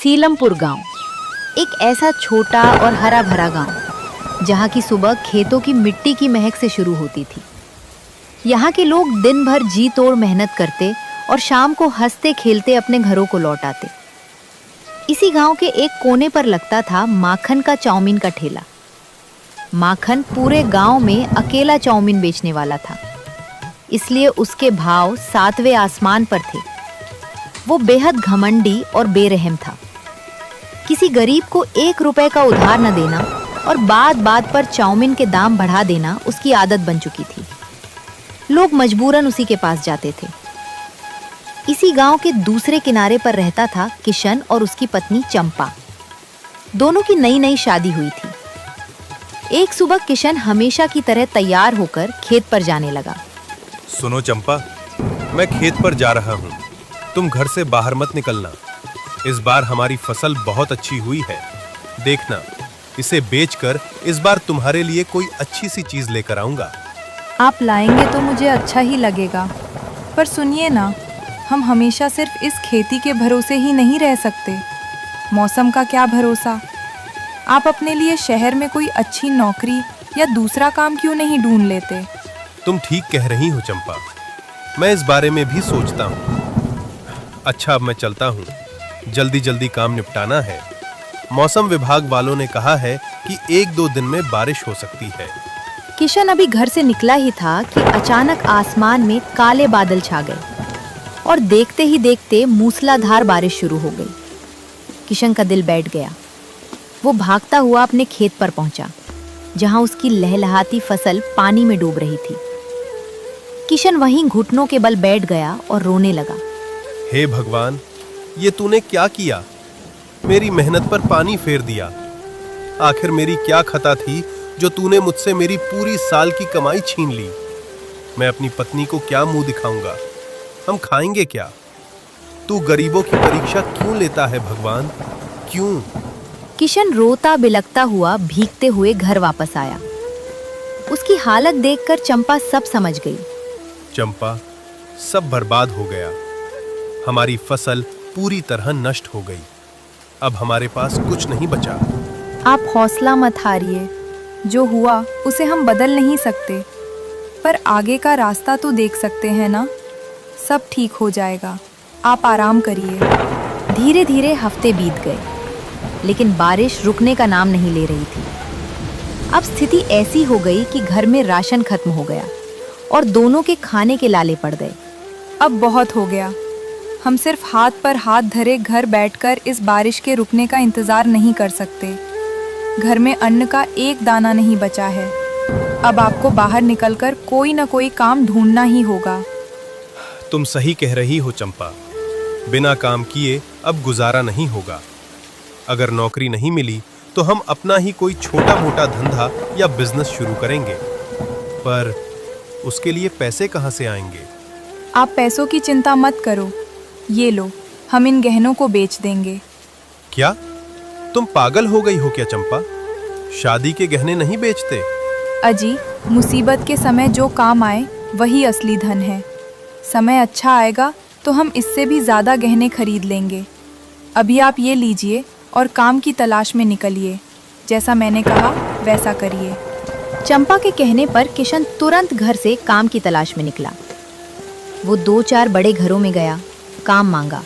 सीलमपुर गांव एक ऐसा छोटा और हरा भरा गांव जहां की सुबह खेतों की मिट्टी की महक से शुरू होती थी। यहाँ के लोग दिन भर जी तोड़ मेहनत करते और शाम को हंसते खेलते अपने घरों को लौट आते। इसी गांव के एक कोने पर लगता था माखन का चाउमीन का ठेला। माखन पूरे गांव में अकेला चाउमीन बेचने वाला था, इसलिए उसके भाव 7वें आसमान पर थे। वो बेहद घमंडी और बेरहम था। किसी गरीब को 1 रुपए का उधार न देना और बात बात पर चाउमीन के दाम बढ़ा देना उसकी आदत बन चुकी थी। लोग मजबूरन उसी के पास जाते थे। इसी गांव के दूसरे किनारे पर रहता था किशन और उसकी पत्नी चंपा। दोनों की नई नई शादी हुई थी। एक सुबह किशन हमेशा की तरह तैयार होकर खेत पर जाने लगा। सुनो चंपा, मैं खेत पर जा रहा हूँ। तुम घर से बाहर मत निकलना। इस बार हमारी फसल बहुत अच्छी हुई है। देखना, इसे बेचकर इस बार तुम्हारे लिए कोई अच्छी सी चीज लेकर आऊंगा। आप लाएंगे तो मुझे अच्छा ही लगेगा, पर सुनिए ना, हम हमेशा सिर्फ इस खेती के भरोसे ही नहीं रह सकते। मौसम का क्या भरोसा। आप अपने लिए शहर में कोई अच्छी नौकरी या दूसरा काम क्यों नहीं ढूंढ लेते? तुम ठीक कह रही हो चंपा, मैं इस बारे में भी सोचता हूँ। अच्छा, अब मैं चलता हूँ, जल्दी जल्दी काम निपटाना है। मौसम विभाग वालों ने कहा है कि 1-2 दिन में बारिश हो सकती है। किशन अभी घर से निकला ही था कि अचानक आसमान में काले बादल छा गए और देखते ही देखते मूसलाधार बारिश शुरू हो गई। किशन का दिल बैठ गया। वो भागता हुआ अपने खेत पर पहुंचा, जहां उसकी लहलहाती फसल पानी में डूब रही थी। किशन वहीं घुटनों के बल बैठ गया और रोने लगा। हे भगवान, ये तूने क्या किया? मेरी मेहनत पर पानी फेर दिया। आखिर मेरी क्या खता थी जो तूने मुझसे मेरी पूरी साल की कमाई छीन ली? मैं अपनी पत्नी को क्या मुंह दिखाऊंगा? हम खाएंगे क्या? तू गरीबों की परीक्षा क्यों लेता है भगवान, क्यों? किशन रोता बिलखता हुआ भीगते हुए घर वापस आया। उसकी हालत देखकर चंपा सब समझ गई। चंपा, सब बर्बाद हो गया। हमारी फसल पूरी तरह नष्ट हो गई। अब हमारे पास कुछ नहीं बचा। आप हौसला मत हारिए। जो हुआ उसे हम बदल नहीं सकते, पर आगे का रास्ता तो देख सकते हैं ना। सब ठीक हो जाएगा, आप आराम करिए। धीरे धीरे हफ्ते बीत गए, लेकिन बारिश रुकने का नाम नहीं ले रही थी। अब स्थिति ऐसी हो गई कि घर में राशन खत्म हो गया और दोनों के खाने के लाले पड़ गए। अब बहुत हो गया। हम सिर्फ हाथ पर हाथ धरे घर बैठकर इस बारिश के रुकने का इंतजार नहीं कर सकते। घर में अन्न का एक दाना नहीं बचा है। अब आपको बाहर निकलकर कोई ना कोई काम ढूंढना ही होगा। तुम सही कह रही हो चंपा। बिना काम किए अब गुजारा नहीं होगा। अगर नौकरी नहीं मिली तो हम अपना ही कोई छोटा मोटा धंधा या बिजनेस शुरू करेंगे, पर उसके लिए पैसे कहाँ से आएंगे? आप पैसों की चिंता मत करो। ये लो, हम इन गहनों को बेच देंगे। क्या तुम पागल हो गई हो क्या चंपा? शादी के गहने नहीं बेचते। अजी, मुसीबत के समय जो काम आए वही असली धन है। समय अच्छा आएगा तो हम इससे भी ज़्यादा गहने खरीद लेंगे। अभी आप ये लीजिए और काम की तलाश में निकलिए। जैसा मैंने कहा वैसा करिए। चंपा के कहने पर किशन तुरंत घर से काम की तलाश में निकला। वो 2-4 बड़े घरों में गया, काम मांगा,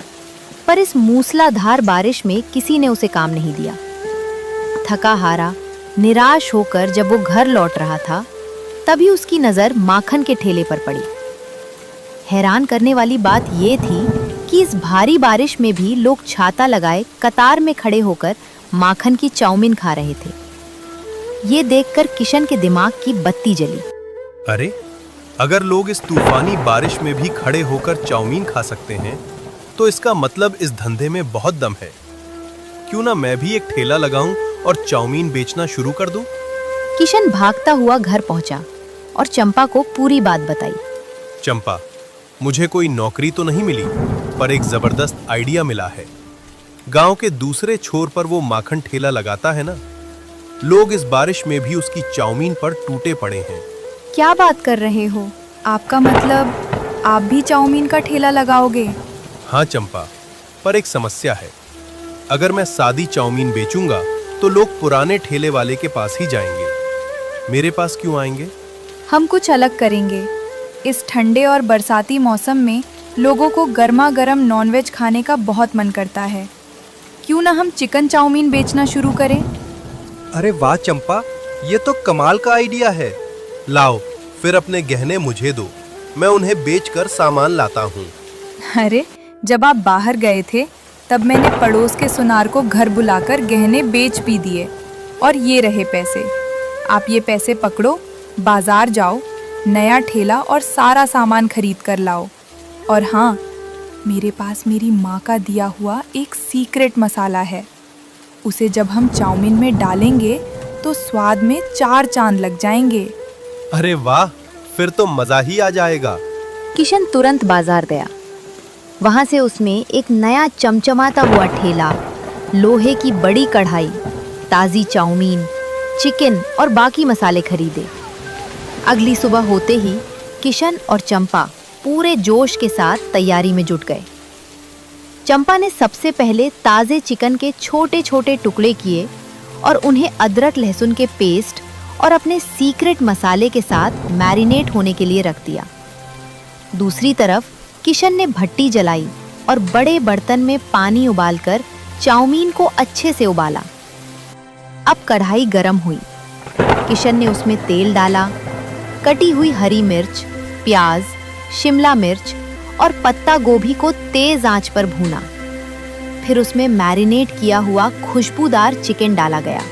पर इस मूसलाधार बारिश में किसी ने उसे काम नहीं दिया। थका हारा, निराश होकर जब वो घर लौट रहा था, तभी उसकी नज़र माखन के ठेले पर पड़ी। हैरान करने वाली बात ये थी कि इस भारी बारिश में भी लोग छाता लगाए कतार में खड़े होकर माखन की चाउमीन खा रहे थे। ये देखकर किशन के दिमाग की बत्ती जली। अरे, अगर लोग इस तूफानी बारिश में भी खड़े होकर चाउमीन खा सकते हैं, तो इसका मतलब इस धंधे में बहुत दम है। क्यों ना मैं भी एक ठेला लगाऊं और चाउमीन बेचना शुरू कर दूं? किशन भागता हुआ घर पहुंचा और चंपा को पूरी बात बताई। चंपा, मुझे कोई नौकरी तो नहीं मिली, पर एक जबरदस्त आइडिया मिला है। गांव के दूसरे छोर पर वो माखन ठेला लगाता है ना, लोग इस बारिश में भी उसकी चाउमीन पर टूटे पड़े हैं। क्या बात कर रहे हो? आपका मतलब आप भी चाउमीन का ठेला लगाओगे? हाँ चंपा, पर एक समस्या है। अगर मैं सादी चाउमीन बेचूंगा तो लोग पुराने ठेले वाले के पास ही जाएंगे, मेरे पास क्यों आएंगे? हम कुछ अलग करेंगे। इस ठंडे और बरसाती मौसम में लोगों को गर्मा गर्म नॉनवेज खाने का बहुत मन करता है। क्यों ना हम चिकन चाउमीन बेचना शुरू करें? अरे वाह चंपा, ये तो कमाल का आइडिया है। लाओ, फिर अपने गहने मुझे दो, मैं उन्हें बेचकर सामान लाता हूँ। अरे, जब आप बाहर गए थे तब मैंने पड़ोस के सुनार को घर बुलाकर गहने बेच भी दिए, और ये रहे पैसे। आप ये पैसे पकड़ो, बाजार जाओ, नया ठेला और सारा सामान खरीद कर लाओ। और हाँ, मेरे पास मेरी माँ का दिया हुआ एक सीक्रेट मसाला है। उसे जब हम चाउमीन में डालेंगे तो स्वाद में 4 चांद लग जाएंगे। अरे वाह, फिर तो मजा ही आ जाएगा। किशन तुरंत बाजार गया। वहां से उसने एक नया चमचमाता हुआ ठेला, लोहे की बड़ी कढ़ाई, ताज़ी चाउमीन, चिकन और बाकी मसाले खरीदे। अगली सुबह होते ही किशन और चंपा पूरे जोश के साथ तैयारी में जुट गए। चंपा ने सबसे पहले ताज़े चिकन के छोटे छोटे टुकड़े किए और उन्हें अदरक लहसुन के पेस्ट और अपने सीक्रेट मसाले के साथ मैरिनेट होने के लिए रख दिया। दूसरी तरफ किशन ने भट्टी जलाई और बड़े बर्तन में पानी उबालकर चाउमीन को अच्छे से उबाला। अब कढ़ाई गर्म हुई। किशन ने उसमें तेल डाला, कटी हुई हरी मिर्च, प्याज, शिमला मिर्च और पत्ता गोभी को तेज आंच पर भूना। फिर उसमें मैरिनेट किया हुआ खुशबूदार चिकन डाला गया।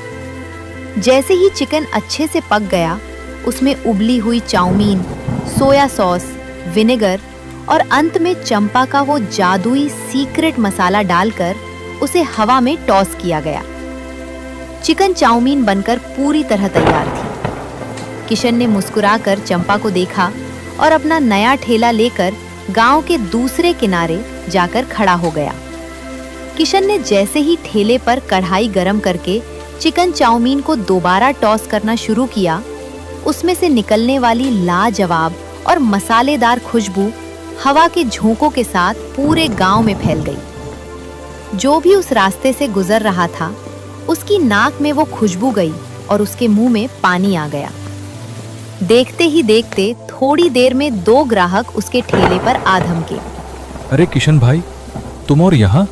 जैसे ही चिकन अच्छे से पक गया, उसमें उबली हुई चाउमीन, सोया सॉस, विनेगर और अंत में चंपा का वो जादुई सीक्रेट मसाला डालकर उसे हवा में टॉस किया गया। चिकन चाउमीन बनकर पूरी तरह तैयार थी। किशन ने मुस्कुराकर चंपा को देखा और अपना नया ठेला लेकर गांव के दूसरे किनारे जाकर खड़ा हो गया। किशन ने जैसे ही ठेले पर कढ़ाई गरम करके चिकन चाउमीन को दोबारा टॉस करना शुरू किया, उसमें से निकलने वाली लाजवाब और मसालेदार खुशबू हवा के झोंकों के साथ पूरे गांव में फैल गई। जो भी उस रास्ते से गुजर रहा था, उसकी नाक में वो खुशबू गई और उसके मुंह में पानी आ गया। देखते ही देखते थोड़ी देर में 2 ग्राहक उसके ठेले पर आ धमके। अरे किशन भाई, तुम और यहाँ?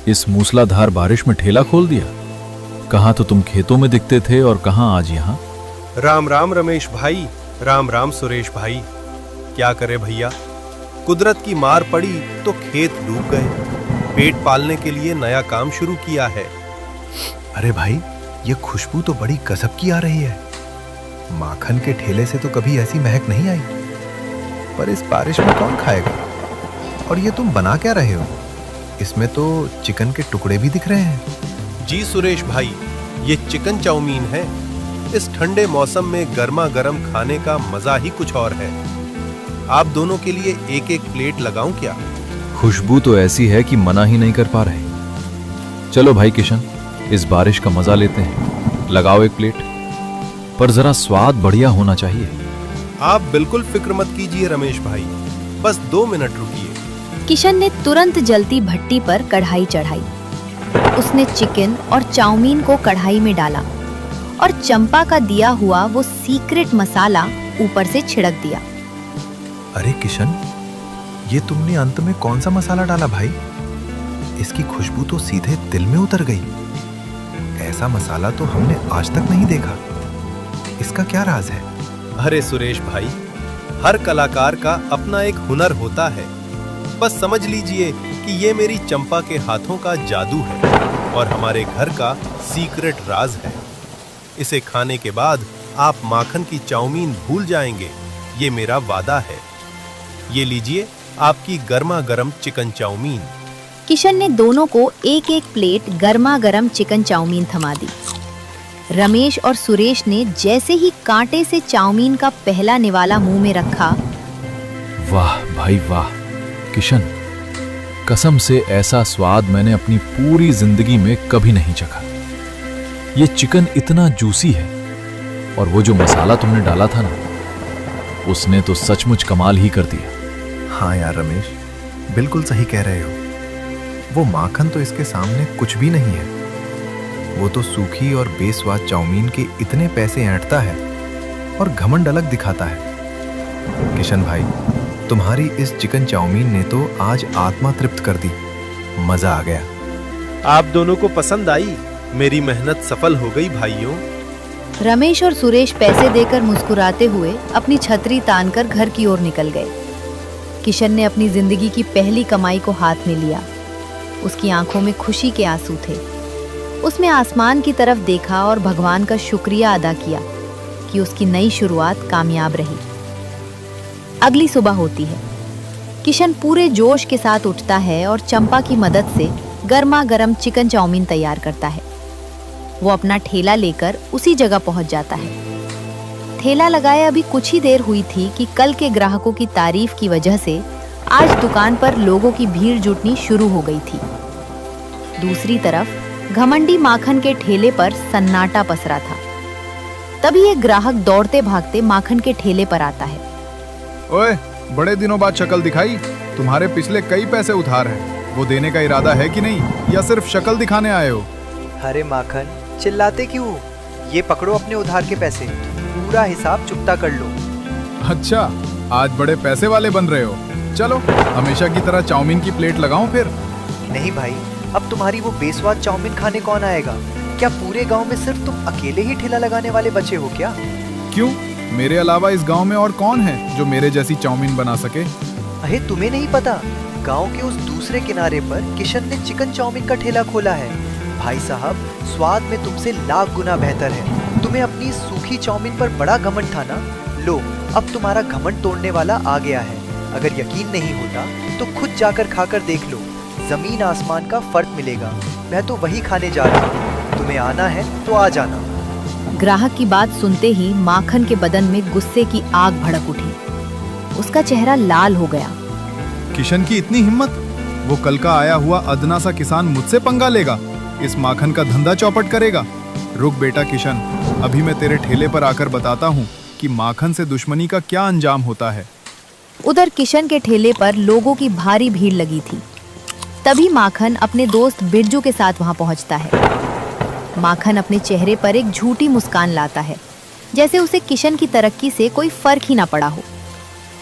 इस मूसलाधार बारिश में ठेला खोल दिया? कहाँ तो तुम खेतों में दिखते थे और कहाँ आज यहाँ? राम राम रमेश भाई, राम राम सुरेश भाई। क्या करे भैया, कुदरत की मार पड़ी तो खेत डूब गए। पेट पालने के लिए नया काम शुरू किया है। अरे भाई, ये खुशबू तो बड़ी गजब की आ रही है। माखन के ठेले से तो कभी ऐसी महक नहीं आई। पर इस बारिश में कौन खाएगा? और ये तुम बना क्या रहे हो? इसमें तो चिकन के टुकड़े भी दिख रहे हैं। जी सुरेश भाई, ये चिकन चाउमीन है। इस ठंडे मौसम में गर्मा गर्म खाने का मजा ही कुछ और है। आप दोनों के लिए एक एक प्लेट लगाऊं क्या? खुशबू तो ऐसी है कि मना ही नहीं कर पा रहे। चलो भाई किशन, इस बारिश का मजा लेते हैं। लगाओ एक प्लेट, पर जरा स्वाद बढ़िया होना चाहिए। आप बिल्कुल फिक्र मत कीजिए रमेश भाई, बस 2 मिनट रुकिए। किशन ने तुरंत जलती भट्टी पर कढ़ाई चढ़ाई। उसने चिकन और चाउमीन को कढ़ाई में डाला और चंपा का दिया हुआ वो सीक्रेट मसाला ऊपर से छिड़क दिया। अरे किशन, ये तुमने अंत में कौन सा मसाला डाला भाई? इसकी खुशबू तो सीधे दिल में उतर गई। ऐसा मसाला तो हमने आज तक नहीं देखा। इसका क्या राज है? अरे सुरेश भाई, हर कलाकार का अपना एक हुनर होता है। बस समझ लीजिए कि ये मेरी चंपा के हाथों का जादू है और हमारे घर का सीक्रेट राज है। इसे खाने के बाद आप माखन की चाउमीन भूल जाएंगे, ये मेरा वादा है। ये लीजिए आपकी गर्मा गर्म चिकन चाउमीन। किशन ने दोनों को एक एक प्लेट गर्मा गर्म चिकन चाउमीन थमा दी। रमेश और सुरेश ने जैसे ही कांटे से चाउमीन का पहला निवाला मुंह में रखा, वाह भाई वाह किशन, कसम से ऐसा स्वाद मैंने अपनी पूरी जिंदगी में कभी नहीं चखा। ये चिकन इतना जूसी है और वो जो मसाला तुमने डाला था ना, उसने तो सचमुच कमाल ही कर दिया। हाँ यार रमेश, बिल्कुल सही कह रहे हो। वो माखन तो इसके सामने कुछ भी नहीं है। वो तो सूखी और बेस्वाद चाउमीन के इतने पैसे ऐंठता है और घमंड अलग दिखाता है। किशन भाई, तुम्हारी इस चिकन चाउमीन ने तो आज आत्मा तृप्त कर दी। मजा आ गया। आप दोनों को पसंद आई? मेरी मेहनत सफल हो गई भाइयों। रमेश और सुरेश पैसे देकर मुस्कुराते हुए अपनी छतरी तानकर घर की ओर निकल गए। किशन ने अपनी जिंदगी की पहली कमाई को हाथ में लिया। उसकी आंखों में खुशी के आंसू थे। उसने आसमान की तरफ देखा और भगवान का शुक्रिया अदा किया कि उसकी नई शुरुआत कामयाब रही। अगली सुबह होती है। किशन पूरे जोश के साथ उठता है और चंपा की मदद से गर्मा गर्म चिकन चाउमीन तैयार करता है। वो अपना ठेला लेकर उसी जगह पहुंच जाता है। ठेला लगाए अभी कुछ ही देर हुई थी कि कल के ग्राहकों की तारीफ की वजह से आज दुकान पर लोगों की भीड़ जुटनी शुरू हो गई थी। दूसरी तरफ घमंडी माखन के ठेले पर सन्नाटा पसरा था। तभी एक ग्राहक दौड़ते भागते माखन के ठेले पर आता है। ओए, बड़े दिनों बाद शक्ल दिखाई। तुम्हारे पिछले कई पैसे उधार हैं। वो देने का इरादा है कि नहीं, या सिर्फ शक्ल दिखाने आए हो? अरे माखन, चिल्लाते क्यों? ये पकड़ो अपने उधार के पैसे, पूरा हिसाब चुकता कर लो। अच्छा, आज बड़े पैसे वाले बन रहे हो। चलो, हमेशा की तरह चाउमीन की प्लेट लगाऊं फिर? नहीं भाई, अब तुम्हारी वो बेस्वाद चाउमीन खाने कौन आएगा? क्या पूरे गांव में सिर्फ तुम अकेले ही ठेला लगाने वाले बचे हो क्या? क्यों, मेरे अलावा इस गांव में और कौन है जो मेरे जैसी चाउमीन बना सके? अरे तुम्हें नहीं पता, गांव के उस दूसरे किनारे पर किशन ने चिकन चाउमीन का ठेला खोला है। भाई साहब, स्वाद में तुमसे लाख गुना बेहतर है। तुम्हें अपनी सूखी चाउमीन पर बड़ा घमंड था ना? लो, अब तुम्हारा घमंड तोड़ने वाला आ गया है। अगर यकीन नहीं होता तो खुद जाकर खाकर देख लो। जमीन आसमान का फर्क मिलेगा। मैं तो वही खाने जा रहा हूँ। तुम्हें आना है तो आ जाना। ग्राहक की बात सुनते ही माखन के बदन में गुस्से की आग भड़क उठी। उसका चेहरा लाल हो गया। किशन की इतनी हिम्मत? वो कल का आया हुआ अदना सा किसान मुझसे पंगा लेगा, इस माखन का धंधा चौपट करेगा। रुक बेटा किशन, अभी मैं तेरे ठेले पर आकर बताता हूँ कि माखन से दुश्मनी का क्या अंजाम होता है। उधर किशन के ठेले पर लोगों की भारी भीड़ लगी थी। तभी माखन अपने दोस्त बिरजू के साथ वहां पहुंचता है। माखन अपने चेहरे पर एक झूठी मुस्कान लाता है, जैसे उसे किशन की तरक्की से कोई फर्क ही ना पड़ा हो।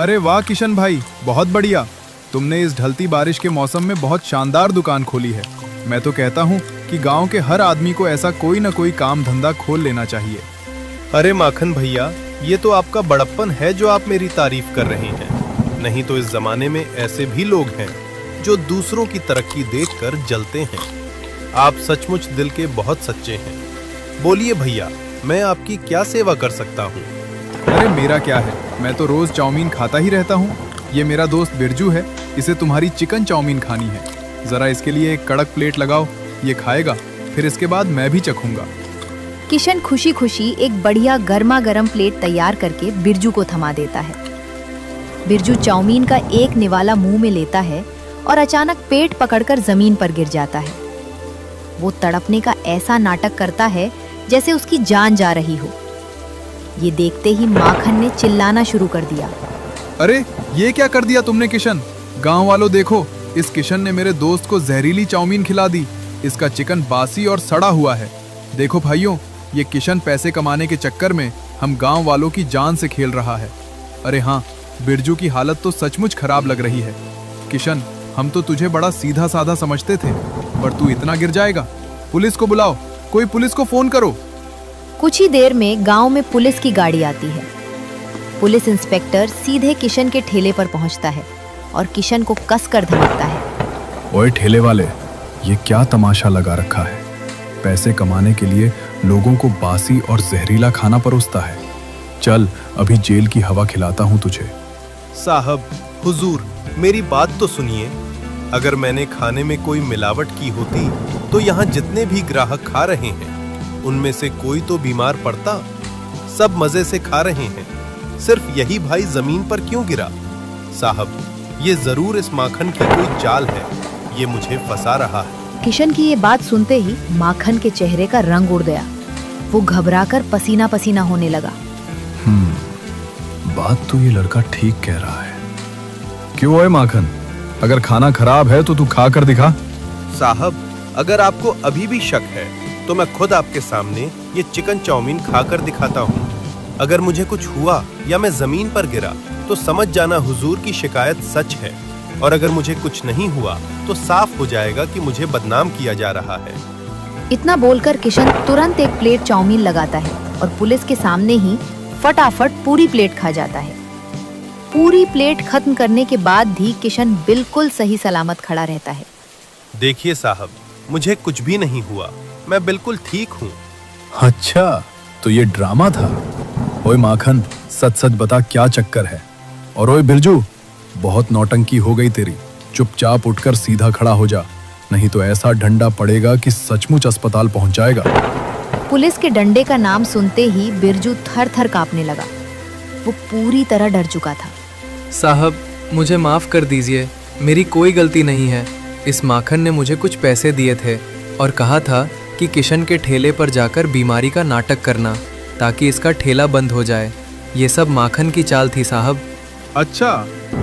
अरे वाह किशन भाई, बहुत बढ़िया। तुमने इस ढलती बारिश के मौसम में बहुत शानदार दुकान खोली है। मैं तो कहता हूँ कि गांव के हर आदमी को ऐसा कोई न कोई काम धंधा खोल लेना चाहिए। अरे माखन भैया, ये तो आपका बड़प्पन है जो आप मेरी तारीफ कर रहे हैं। नहीं तो इस जमाने में ऐसे भी लोग हैं जो दूसरों की तरक्की देखकर जलते हैं। आप सचमुच दिल के बहुत सच्चे हैं। बोलिए भैया, मैं आपकी क्या सेवा कर सकता हूँ? अरे मेरा क्या है, मैं तो रोज चाउमीन खाता ही रहता हूँ। ये मेरा दोस्त बिरजू है, इसे तुम्हारी चिकन चाउमीन खानी है। जरा इसके लिए एक कड़क प्लेट लगाओ, ये खाएगा, फिर इसके बाद मैं भी चखूंगा। किशन खुशी खुशी एक बढ़िया गर्मा गर्म प्लेट तैयार करके बिरजू को थमा देता है। बिरजू चाउमीन का एक निवाला मुंह में लेता है और अचानक पेट पकड़कर जमीन पर गिर जाता है। वो तड़पने का ऐसा नाटक करता है जैसे उसकी जान जा रही हो। ये देखते ही माखन ने चिल्लाना शुरू कर दिया। अरे ये क्या कर दिया तुमने किशन? गांव वालों देखो, इस किशन ने मेरे दोस्त को जहरीली चाउमीन खिला दी। इसका चिकन बासी और सड़ा हुआ है। देखो भाइयों, ये किशन पैसे कमाने के चक्कर में हम गांव वालों की जान से खेल रहा है। अरे हाँ, बिरजू की हालत तो सचमुच खराब लग रही है। किशन, हम तो तुझे बड़ा सीधा साधा समझते थे, पर तू इतना गिर जाएगा। पुलिस को बुलाओ, कोई पुलिस को फोन करो। कुछ ही देर में गांव में पुलिस की गाड़ी आती है। पुलिस इंस्पेक्टर सीधे किशन के ठेले पर पहुंचता है और किशन को कसकर धमकता है। ओए ठेले वाले, ये क्या तमाशा लगा रखा है? पैसे कमाने के लिए लोगों को बासी और जहरीला खाना परोसता है। चल, अभी जेल की हवा खिलाता हूँ तुझे। साहब, हुजूर, मेरी बात तो सुनिए। अगर मैंने खाने में कोई मिलावट की होती तो यहाँ जितने भी ग्राहक खा रहे हैं उनमें से कोई तो बीमार पड़ता। सब मजे से खा रहे हैं, सिर्फ यही भाई जमीन पर क्यों गिरा? साहब, ये जरूर इस माखन की कोई चाल है। ये मुझे फंसा रहा है। किशन की ये बात सुनते ही माखन के चेहरे का रंग उड़ गया। वो घबराकर पसीना पसीना होने लगा। बात तो ये लड़का ठीक कह रहा है। क्यों है माखन, अगर खाना खराब है तो तू खा कर दिखा। साहब, अगर आपको अभी भी शक है तो मैं खुद आपके सामने ये चिकन चाउमीन खाकर दिखाता हूँ। अगर मुझे कुछ हुआ या मैं जमीन पर गिरा तो समझ जाना हुजूर की शिकायत सच है, और अगर मुझे कुछ नहीं हुआ तो साफ हो जाएगा कि मुझे बदनाम किया जा रहा है। इतना बोलकर किशन तुरंत एक प्लेट चाउमीन लगाता है और पुलिस के सामने ही फटाफट पूरी प्लेट खा जाता है। पूरी प्लेट खत्म करने के बाद भी किशन बिल्कुल सही सलामत खड़ा रहता है। देखिए साहब, मुझे कुछ भी नहीं हुआ, मैं बिल्कुल ठीक हूँ। अच्छा, तो ये ड्रामा था। ओए माखन, सच सच बता क्या चक्कर है। और ओए बिरजू, बहुत नौटंकी हो गई तेरी। चुपचाप उठकर सीधा खड़ा हो जा, नहीं तो ऐसा डंडा पड़ेगा कि सचमुच अस्पताल पहुंच जाएगा। पुलिस के डंडे का नाम सुनते ही बिरजू थर थर कांपने लगा। वो पूरी तरह डर चुका था। साहब, मुझे माफ़ कर दीजिए, मेरी कोई गलती नहीं है। इस माखन ने मुझे कुछ पैसे दिए थे और कहा था कि किशन के ठेले पर जाकर बीमारी का नाटक करना ताकि इसका ठेला बंद हो जाए। ये सब माखन की चाल थी साहब। अच्छा,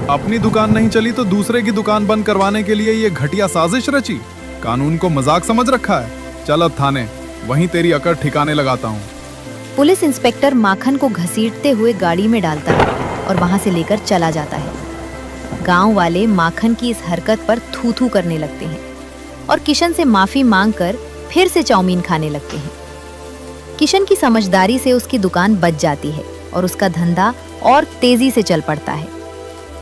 अपनी दुकान नहीं चली तो दूसरे की दुकान बंद करवाने के लिए ये घटिया साजिश रची। कानून को मजाक समझ रखा है। चल अब थाने, वहीं तेरी अकड़ ठिकाने लगाता हूँ। पुलिस इंस्पेक्टर माखन को घसीटते हुए गाड़ी में डालता है और वहां से लेकर चला जाता है। गांव वाले माखन की इस हरकत पर थू थू करने लगते हैं और किशन से माफी मांगकर फिर से चाउमीन खाने लगते हैं। किशन की समझदारी से उसकी दुकान बच जाती है और उसका धंधा और तेजी से चल पड़ता है।